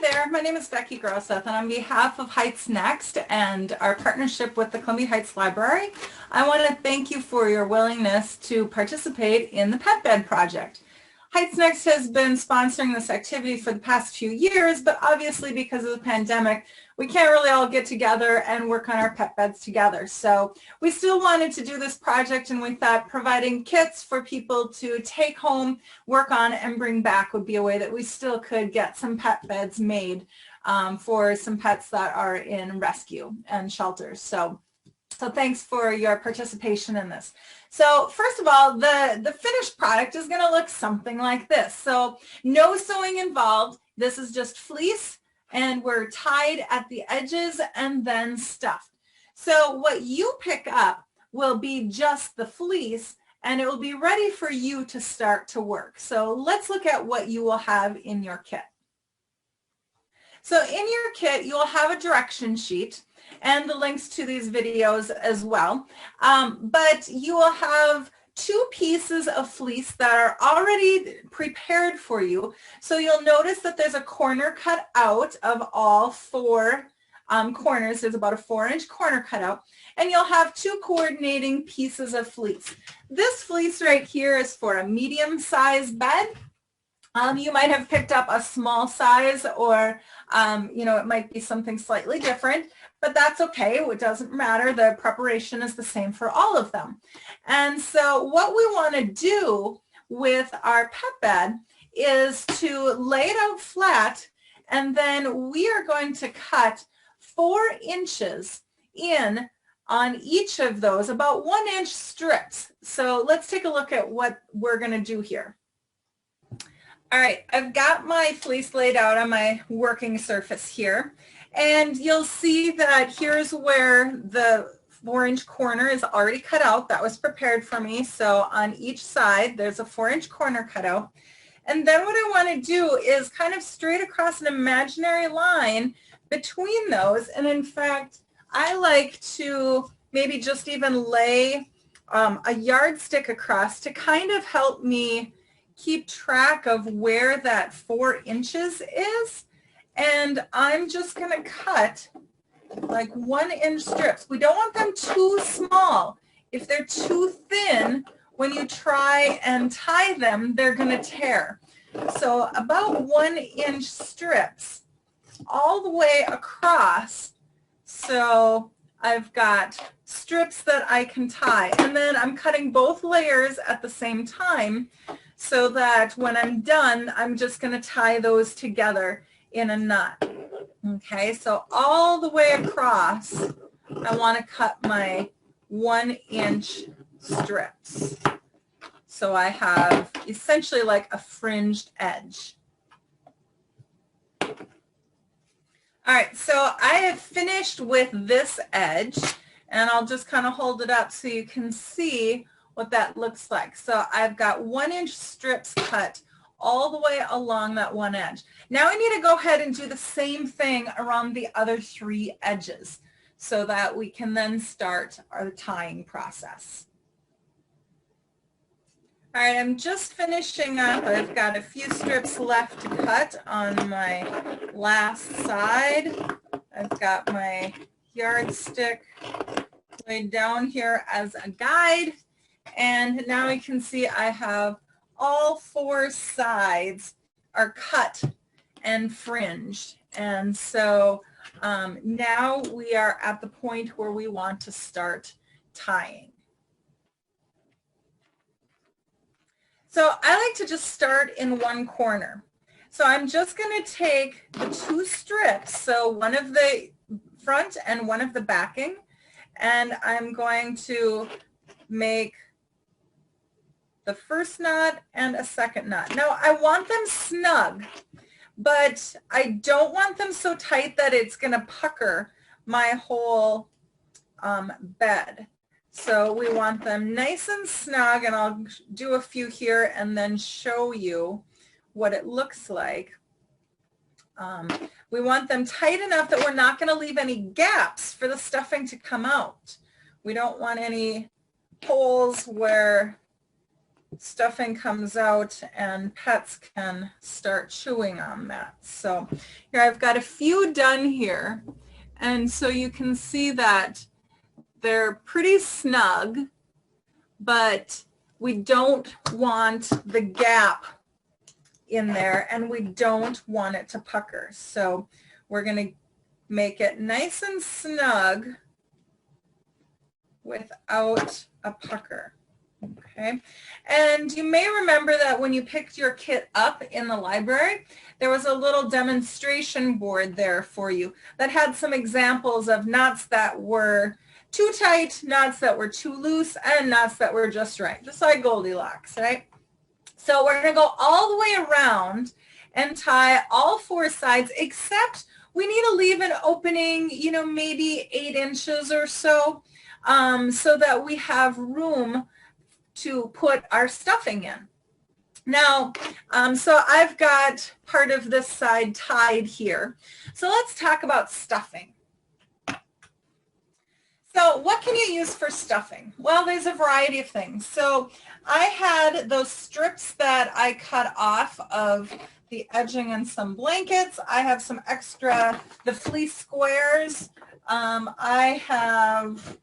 there, my name is Becky Groseth, and on behalf of Heights Next and our partnership with the Columbia Heights Library, I want to thank you for your willingness to participate in the Pet Bed Project. Heights Next has been sponsoring this activity for the past few years, but obviously because of the pandemic, we can't really all get together and work on our pet beds together. So we still wanted to do this project, and we thought providing kits for people to take home, work on, and bring back would be a way that we still could get some pet beds made for some pets that are in rescue and shelters. So thanks for your participation in this. So first of all, the finished product is going to look something like this. So no sewing involved. This is just fleece, and we're tied at the edges and then stuffed. So what you pick up will be just the fleece, and it will be ready for you to start to work. So let's look at what you will have in your kit. So in your kit, you'll have a direction sheet and the links to these videos as well. But you will have 2 pieces of fleece that are already prepared for you. So you'll notice that there's a corner cut out of all 4 corners. There's about a 4-inch corner cut out, and you'll have 2 coordinating pieces of fleece. This fleece right here is for a medium-sized bed. You might have picked up a small size, or it might be something slightly different, but that's okay. It doesn't matter. The preparation is the same for all of them. And so what we want to do with our pet bed is to lay it out flat, and then we are going to cut 4 inches in on each of those, about 1-inch strips. So let's take a look at what we're going to do here. All right, I've got my fleece laid out on my working surface here, and you'll see that here's where the 4-inch corner is already cut out. That was prepared for me. So on each side, there's a 4-inch corner cut out. And then what I want to do is kind of straight across an imaginary line between those. And in fact, I like to maybe just even lay a yardstick across to kind of help me keep track of where that 4 inches is. And I'm just going to cut like 1-inch strips. We don't want them too small. If they're too thin, when you try and tie them, they're going to tear. So about 1-inch strips all the way across. So I've got strips that I can tie. And then I'm cutting both layers at the same time, so that when I'm done, I'm just going to tie those together in a knot. Okay, so all the way across, I want to cut my 1-inch strips. So I have essentially like a fringed edge. All right, so I have finished with this edge, and I'll just kind of hold it up so you can see what that looks like. So I've got 1-inch strips cut all the way along that one edge. Now I need to go ahead and do the same thing around the other 3 edges so that we can then start our tying process. All right, I'm just finishing up. I've got a few strips left to cut on my last side. I've got my yardstick laid down here as a guide. And now you can see I have all 4 sides are cut and fringed. And so now we are at the point where we want to start tying. So I like to just start in one corner. So I'm just going to take the 2 strips, so one of the front and one of the backing, and I'm going to make the first knot and a second knot. Now I want them snug, but I don't want them so tight that it's going to pucker my whole bed. So we want them nice and snug, and I'll do a few here and then show you what it looks like. We want them tight enough that we're not going to leave any gaps for the stuffing to come out. We don't want any holes where stuffing comes out and pets can start chewing on that. So here I've got a few done here. And so you can see that they're pretty snug, but we don't want the gap in there and we don't want it to pucker. So we're going to make it nice and snug without a pucker. Okay, and you may remember that when you picked your kit up in the library, there was a little demonstration board there for you that had some examples of knots that were too tight, knots that were too loose, and knots that were just right, just like Goldilocks, right? So we're going to go all the way around and tie all four sides, except we need to leave an opening, you know, maybe 8 inches or so, so that we have room to put our stuffing in. Now, so I've got part of this side tied here. So let's talk about stuffing. So what can you use for stuffing? Well, there's a variety of things. So I had those strips that I cut off of the edging and some blankets. I have some extra, the fleece squares. I have,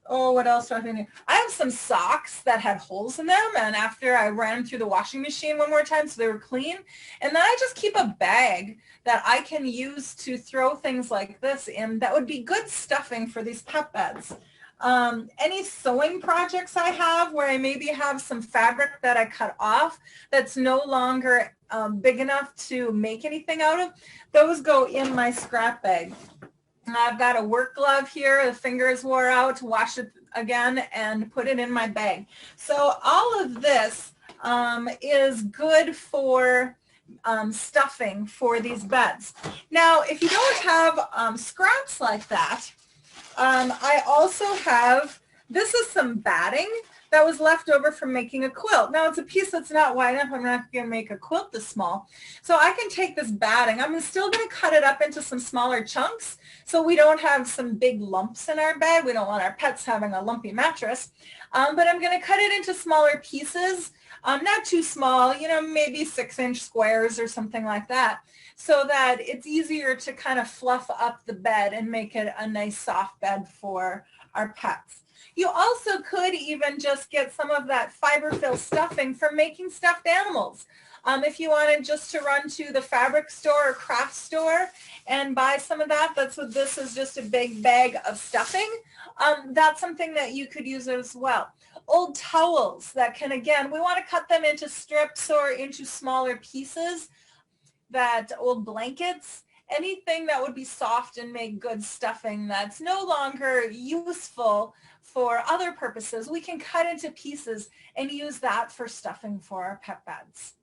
oh, what else do I have in here? I have some socks that had holes in them, and after I ran them through the washing machine one more time so they were clean. And then I just keep a bag that I can use to throw things like this in that would be good stuffing for these pet beds. Any sewing projects I have where I maybe have some fabric that I cut off that's no longer big enough to make anything out of, those go in my scrap bag. I've got a work glove here, the fingers wore out, wash it again and put it in my bag. So all of this is good for stuffing for these beds. Now, if you don't have scraps like that, I also have, this is some batting that was left over from making a quilt. Now it's a piece that's not wide enough. I'm not going to make a quilt this small. So I can take this batting. I'm still going to cut it up into some smaller chunks so we don't have some big lumps in our bed. We don't want our pets having a lumpy mattress. But I'm going to cut it into smaller pieces, not too small, you know, maybe 6-inch squares or something like that, so that it's easier to kind of fluff up the bed and make it a nice soft bed for our pets. You also could even just get some of that fiberfill stuffing for making stuffed animals. If you wanted just to run to the fabric store or craft store and buy some of that, that's what this is, just a big bag of stuffing. That's something that you could use as well. Old towels that can, again, we want to cut them into strips or into smaller pieces. That old blankets, anything that would be soft and make good stuffing that's no longer useful for other purposes, we can cut into pieces and use that for stuffing for our pet beds.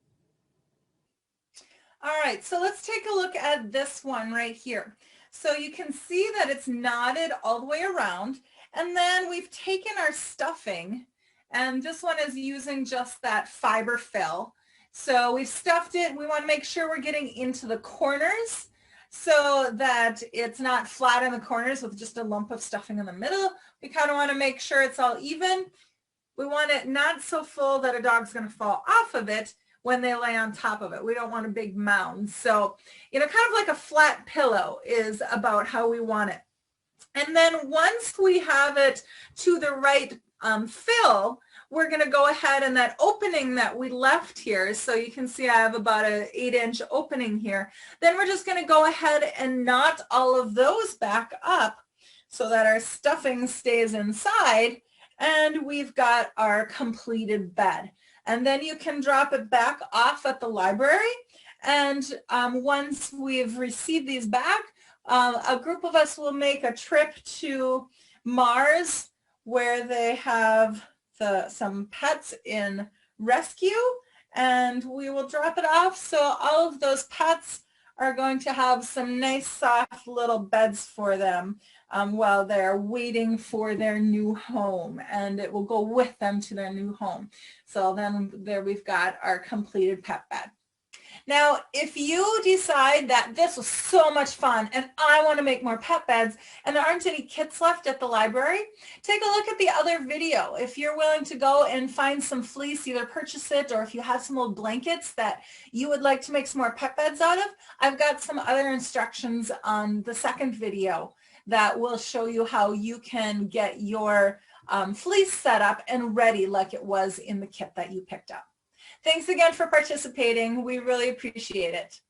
All right, so let's take a look at this one right here. So you can see that it's knotted all the way around, and then we've taken our stuffing, and this one is using just that fiber fill. So we've stuffed it. We want to make sure we're getting into the corners so that it's not flat in the corners with just a lump of stuffing in the middle. We kind of want to make sure it's all even. We want it not so full that a dog's going to fall off of it when they lay on top of it. We don't want a big mound. So, you know, kind of like a flat pillow is about how we want it. And then once we have it to the right fill, we're going to go ahead and that opening that we left here, so you can see I have about an 8-inch opening here, then we're just going to go ahead and knot all of those back up so that our stuffing stays inside and we've got our completed bed. And then you can drop it back off at the library, and once we've received these back, a group of us will make a trip to Mars where they have some pets in rescue, and we will drop it off. So all of those pets are going to have some nice soft little beds for them while they're waiting for their new home, and it will go with them to their new home. So then there we've got our completed pet bed. Now, if you decide that this was so much fun and I want to make more pet beds and there aren't any kits left at the library, take a look at the other video. If you're willing to go and find some fleece, either purchase it, or if you have some old blankets that you would like to make some more pet beds out of, I've got some other instructions on the second video that will show you how you can get your fleece set up and ready like it was in the kit that you picked up. Thanks again for participating. We really appreciate it.